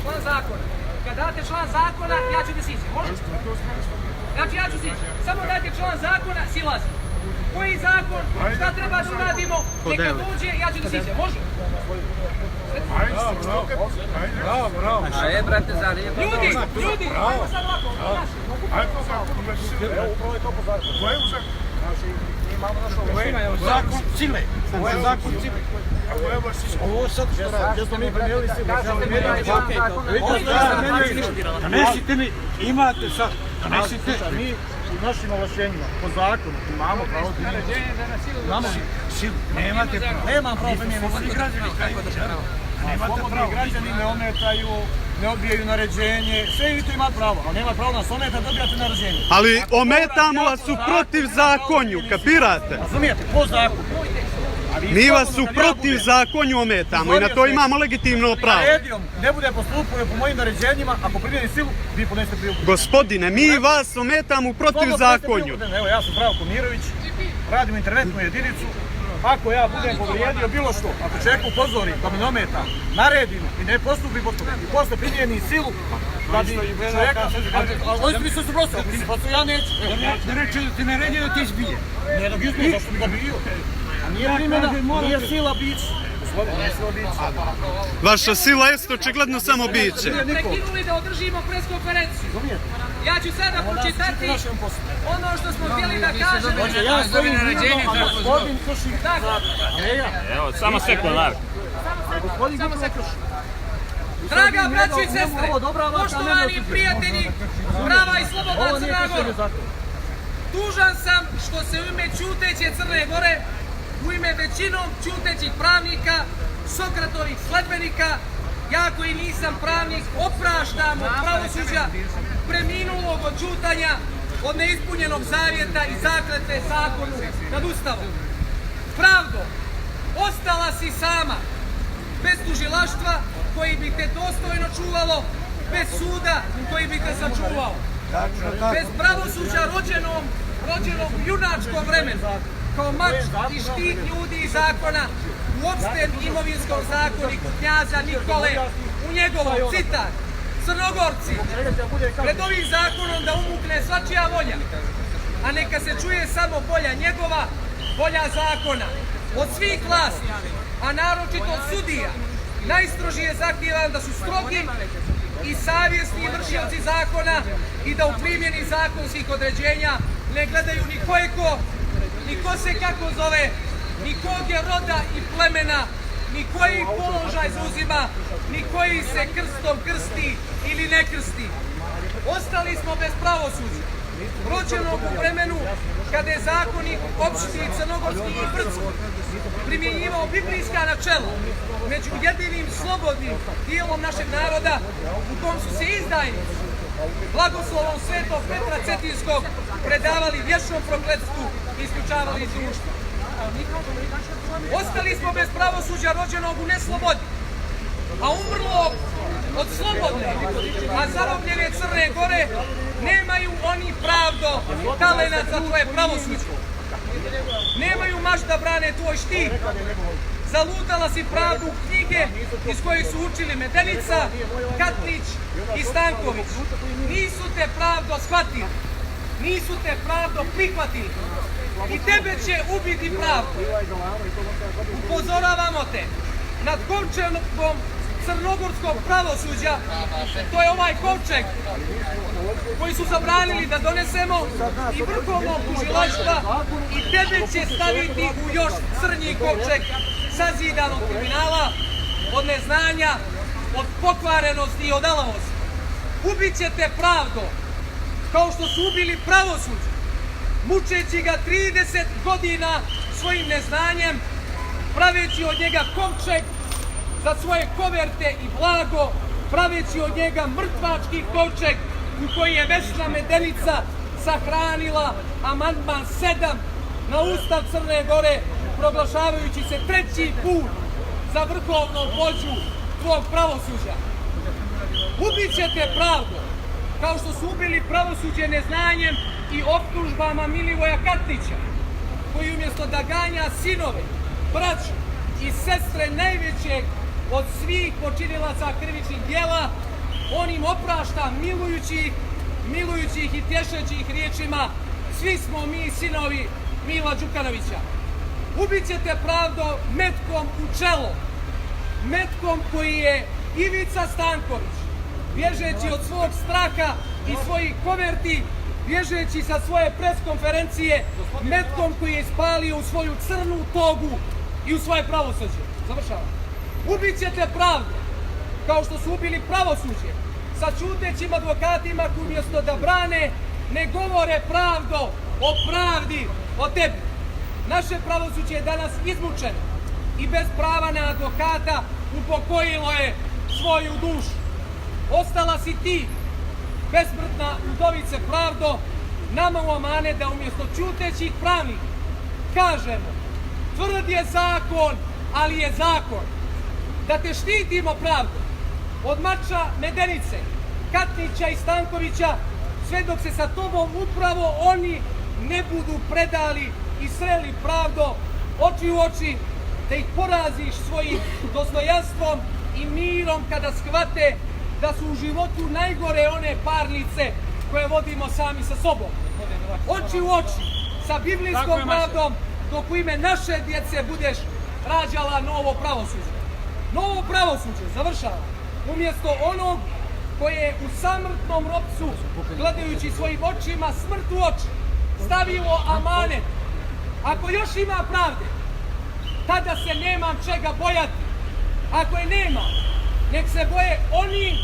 član zakona. Kad date član zakona, ja ću da siđem, može? Znači ja ću sići. Samo dajte član zakona, silazim. Koji zakon, šta treba da uradimo, neka dođe, ja ću da siđem, može? Bravo. A je, brate, za lijepo. Ljudi, ajmo sad ovako, naši. Zakon Cile. Ovo je zakon Cile. Ovo sad što radi, jesmo mi promijenili Cile. Donesite mi, imate sad, donesite mi u našim ovlašćenjima, po zakonu, imamo pravo primjeniti. Imamo silu, nemate pravo. Nemam pravo primjeniti. Slobodni građani, nemate pravo. Građani ne ometaju, ne odbijaju naređenje, sve vidite ima pravo, ali nema pravo nas ometa da odbijate naređenje. Ali ometamo vas u protiv zakonju, kapirate? Razumijete, po zakonu. Mi vas u protiv zakonju ometamo i na to imamo legitimno pravo. Naredio, ne bude postupio po mojim naređenjima, ako primjeni silu, vi podnesete prijavu. Gospodine, mi vas ometamo u protiv zakonju. Evo, ja sam Zdravko Mirović, radim interventnu jedinicu. Ako ja budem povrijedio bilo što, ako čovjek upozori da me ne ometa, naredim i ne postupi po tome, i posle primjeni silu, da bi čovjeka... Ali oni mi su suprotno, ja neću. Ne reći da ti naredio da ti izbije. Ne da bi izbije, zašto bi ga bio? A nije primjena, nije sila bić. Nije sila bić. Vaša sila jest očigledno samo biće. Prekinuli da održimo preskonferenciju. Ja ću sada pročitati ono što smo htjeli da kažemo. Ja stojim vidno, a gospodin krši zakon. Evo, samo sekund, Marko. Samo sekund. Draga braćo i sestre, poštovani prijatelji, prava i slobodna Crna Gora, tužan sam što se u ime ćuteće Crne Gore, u ime većinom ćutećih pravnika, Sokratovih sledbenika, ja koji nisam pravnik, opraštam od pravosuđa preminulog od ćutanja, od neispunjenog zavjeta i zakletve zakonu nad Ustavom. Pravdo, ostala si sama, bez tužilaštva koji bi te dostojno čuvalo, bez suda koji bi te sačuvao, bez pravosuđa rođenog u junačkom vremenu, kao mač i štit ljudi i zakona u opštem imovinskom zakoniku knjaza Nikole, u njegovom, citat, Crnogorci, pred ovim zakonom da umukne svačija volja, a neka se čuje samo volja njegova, volja zakona. Od svih vlasti, a naročito od sudija, najstrožije zahtijevam da su strogi i savjesni vršioci zakona i da u primjeni zakonskih određenja ne gledaju ni ko je ko, ni ko se kako zove, ni kog je roda i plemena, ni koji položaj zauzima, ni koji se krstom krsti ili ne krsti. Ostali smo bez pravosuđa, rođenog u vremenu kada je zakonik opštini crnogorski i brdski primjenjivao biblijska načela među jedinim slobodnim dijelom našeg naroda u kom su se izdajnici blagoslovom svetog Petra Cetinskog predavali vječnom prokletstvu i isključavali iz društva. Ostali smo bez pravosuđa rođenog u neslobodi, a umrlog od slobodne, a zarobljene Crne Gore nemaju oni pravdo talenat za tvoje pravosuđe. Nemaju maš da brane tvoj štit. Zalutala si pravdu u knjige iz kojih su učili Medenica, Katnić i Stanković. Nisu te pravdo shvatili, nisu te pravdo prihvatili i tebe će ubiti pravdu. Upozoravamo te nad kovčegom crnogorskog pravosuđa, to je ovaj kovčeg koji su zabranili da donesemo i vrhovnog tužilaštva i tebe će staviti u još crnji kovčeg sazidanog kriminala, od neznanja, od pokvarenosti i od alavosti. Ubit ćete pravdu, kao što su ubili pravosuđe, mučeći ga 30 godina svojim neznanjem, praveći od njega kovčeg za svoje koverte i blago, praveći od njega mrtvački kovčeg u koji je Vesna Medenica sahranila amandman 7 na Ustav Crne Gore, proglašavajući se treći put za vrhovnog vođu tvog pravosuđa. Ubit ćete pravdu, kao što su ubili pravosuđe neznanjem i optužbama Milivoja Katnića, koji umjesto da ganja sinove, braću i sestre najvećeg od svih počinilaca krivičnih djela, on im oprašta milujući ih i tješeći ih riječima: svi smo mi sinovi Mila Đukanovića. Ubit ćete pravdu metkom u čelo, metkom koji je Ivica Stanković, bježeći od svog straha i svojih koverti, bježeći sa svoje preskonferencije, metkom koji je ispalio u svoju crnu togu i u svoje pravosuđe. Završavam. Ubit ćete pravdu, kao što su ubili pravosuđe, sa čutećim advokatima koji umjesto da brane, ne govore pravdu o pravdi, o tebi. Naše pravosuđe je danas izmučeno i bez prava na advokata upokojilo je svoju dušu. Ostala si ti, besmrtna udovice pravdo, nama u amane da umjesto čutećih pravnika kažemo: tvrd je zakon, ali je zakon. Da te štitimo pravdu od Mača, Medenice, Katnića i Stankovića, sve dok se sa tobom upravo oni ne budu predali i sreli pravdo oči u oči, da ih poraziš svojim dostojanstvom i mirom kada shvate da su u životu najgore one parnice koje vodimo sami sa sobom. Oči u oči sa biblijskom pravdom, dok u ime naše djece budeš rađala novo pravosuđe. Novo pravosuđe, završava, umjesto onog koje je u samrtnom ropcu, gledajući svojim očima smrt u oči, stavilo amanet. Ako još ima pravde, tada se nemam čega bojati. Ako je nema, nek se boje oni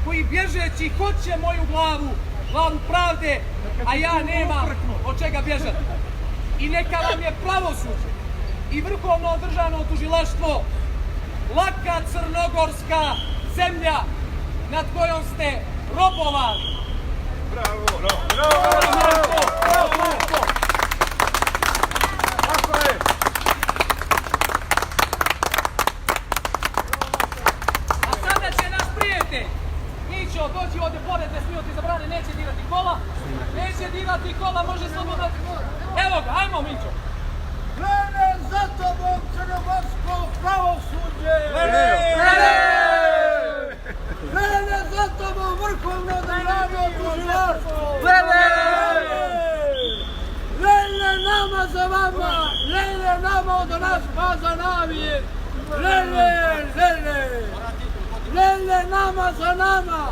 koji bježeći hoće moju glavu pravde, a ja nemam od čega bježati. I neka vam je pravosuđe i vrhovno državno tužilaštvo laka crnogorska zemlja nad kojom ste robovali. Bravo, bravo, bravo, bravo. Tako je. A sada će naš prijatelj Mićo doći ovdje pored, ne smiju ti zabrane, neće dirati kola. Neće dirati kola, može slobodno. Evo ga, ajmo Mićo. Krene za tobom crnogorsko pravosuđe! Krene za tobom vrhovno državno tužilaštvo! Lele nama za vama! Lele nama od nas pa za navije! Lele nama za nama!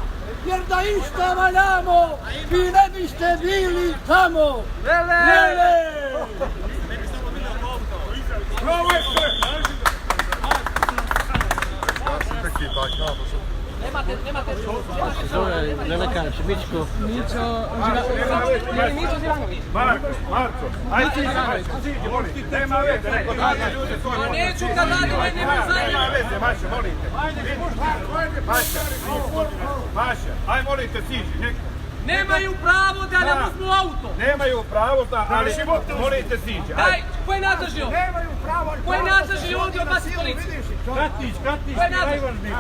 Jer da išta valjamo, vi ne biste bili tamo! Lele! Nemate. Lelekar, Mićko. Mićo Zivanović. Marko, ajde siđi, molim. Nema veze, neko radi ljude svoje. A neću kad radi, meni nema zajedno. Nema veze, Maša, molite. Maša, aj molite, siđi. Nemaju pravo da nam uzmu auto. Nemaju pravo, ali molite, siđi. Daj, ko je nadležni ovdje? Nemaju pravo! Ko je nadležni ovdje od vas iz policije? Katnić, Ko je nadležni?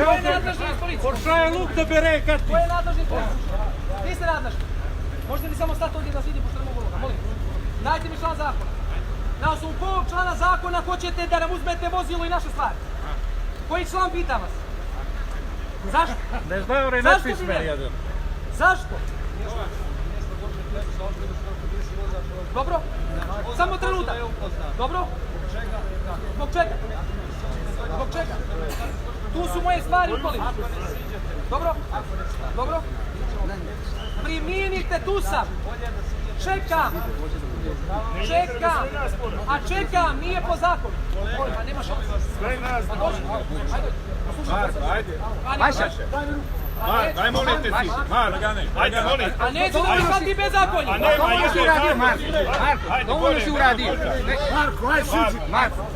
Ko je nadležni iz policije? Pošao je luk da bere Katnić. Ko je nadležni iz policije? Vi ste nadležni. Možete li samo stati ovdje da vidim, pošto ne mogu uloga, molim. Dajte mi član zakona. Na osnovu kojeg člana zakona hoćete da nam uzmete vozilo i naše stvari? Koji član pitam vas? Zašto? Ne znaju li Zašto nepismen bi ne? jedan. Zašto? Dobro? Samo trenutak. Dobro? Zbog čega? Zbog čega? Tu su moje stvari u količu. Dobro? Dobro? Priminite, tu sam. Čekam. Čekam. A čekam, nije po zakonu. Pa nema šanse. Pa dođi. Ajde. Marko, ajde. Maša. Marko, aj molite, siđi. Marko, ajde, molite. A neću da prihvati bezakonje. A nema, ajde, uradio, Marko. Dovoljno si uradio. Marko, aj siđi! Marko.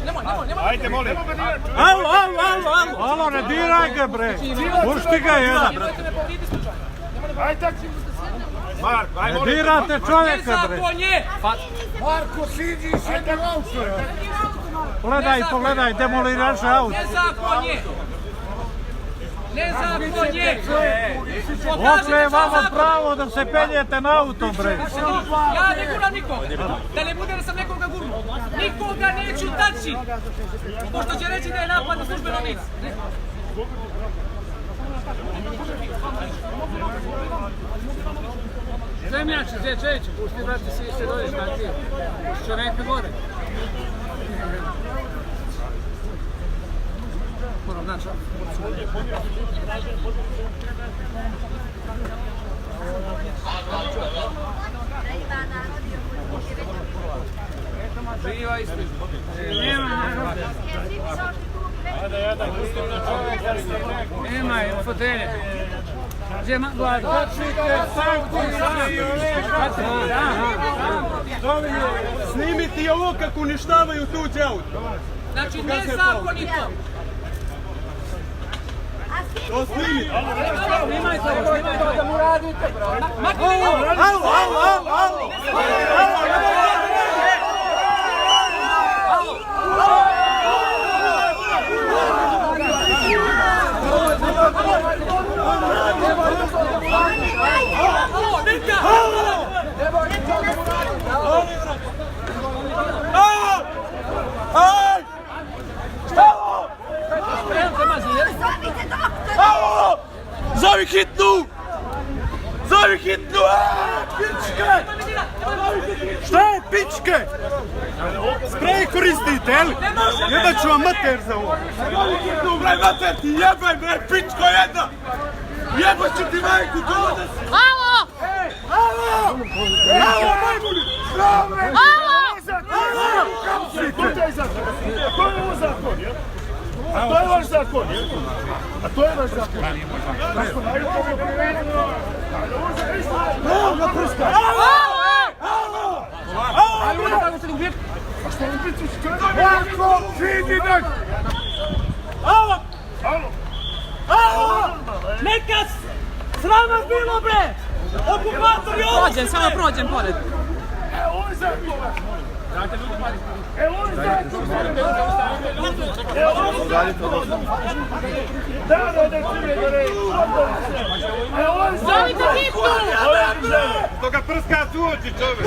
Nemoj. Ajde, molim. Alo, ne diraj ga, bre. Pušti ga jedan. Nemojte me povrijedi slučajno. Ajde, tako. Marko, aj Ne molite. dirate čovjeka, bre. Bezakonje! Marko, siđi i sjedi u auto! Pogledaj, demoliraš auto. Nezakonje! Nezakonje! Odakle je vama pravo da se penjete na auto, bre? Ja ne guram nikoga. Da ne bude da sam nekoga gurnuo. Nikoga neću taći. Pošto će reći da je napad na službeno lice. Zemljači, Zečevići, pušti brati se dođeš, Matije. Pušti čovjeka gore. Moram naći. Živa ispred. Nema je, u fotelje. Gdje je Vlada? Snimiti ovo kako uništavaju tuđe auto. Znači, nezakonito. To snimiti. Snimajte da mu radite, bro. Zovi hitnu! Zovi hitnu! Pičke! Šta je pičke? Sprej koristite, jel? Jebat ću vam mater za ovo. Zovi hitnu, bre, mater ti jebaj, bre, pičko jedna! Jebat ću ti majku, to da si! Alo! Alo! Alo, majmuni! Alo! To je ovo zakon, jel? A to je vaš zakon, jel? A to je vaš zakon. Evo ga prska! Alo! A što li biti što je? Jako vidi nek! Alo! Alo! Neka srama bilo, bre! Okupator je ovo! Samo prođem pored. Evo ovo je zakon! Evo ovo je zakon! Evo ovo je zakon! Da, evo ovo je zakon! Zovite hitnu! To ga prska u oči, čovjek.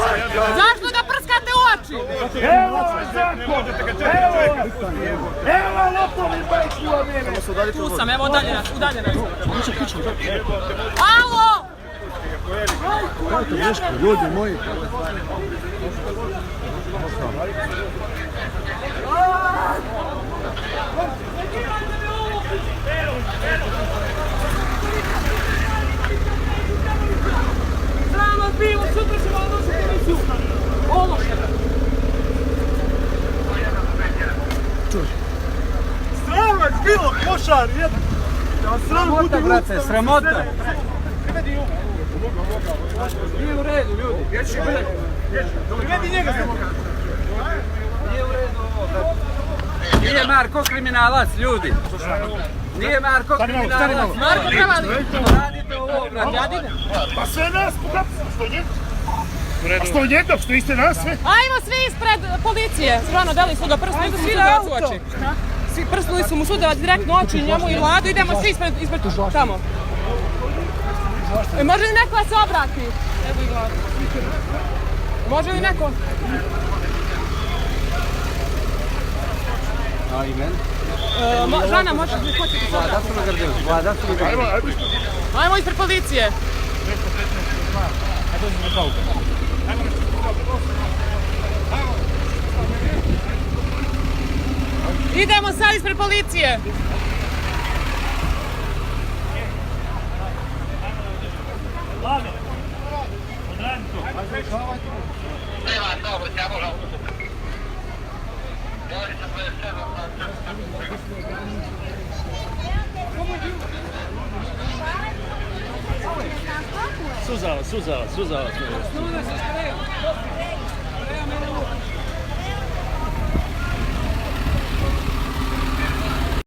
Zašto ga prskate u oči? Evo ovo je zakon! Evo lopovi bajki u mene! Tu sam, evo udaljena. Alo! Ljudi moji. Srama bilo, sutra ćemo odnositi komisiju. Ovo je. Sramac bilo, košar, jedan! Sramota, brate, sramota. Nije u redu, ljudi. Privedi njega se moga! Nije u redu ovo, brate. Nije Marko kriminalac, ljudi. Nije Marko kriminalac. Marko Kravali. Radite ovo, brate. Pa sve nas pokapite, što njega? A što njega, što iste nas sve? Ajmo svi ispred policije. Stvarno, dali su ga prsnuli su sudavac u oči. Svi prsnuli su mu sudavac direktno u oči, njemu i Vladu. Idemo svi ispred tamo. Može li neko da se obrati? Evo i Vladu. Može li neko? A i meni? Žana, može li ko će ti se obrati? Ajmo ispred policije. Idemo sad ispred policije. Suzava.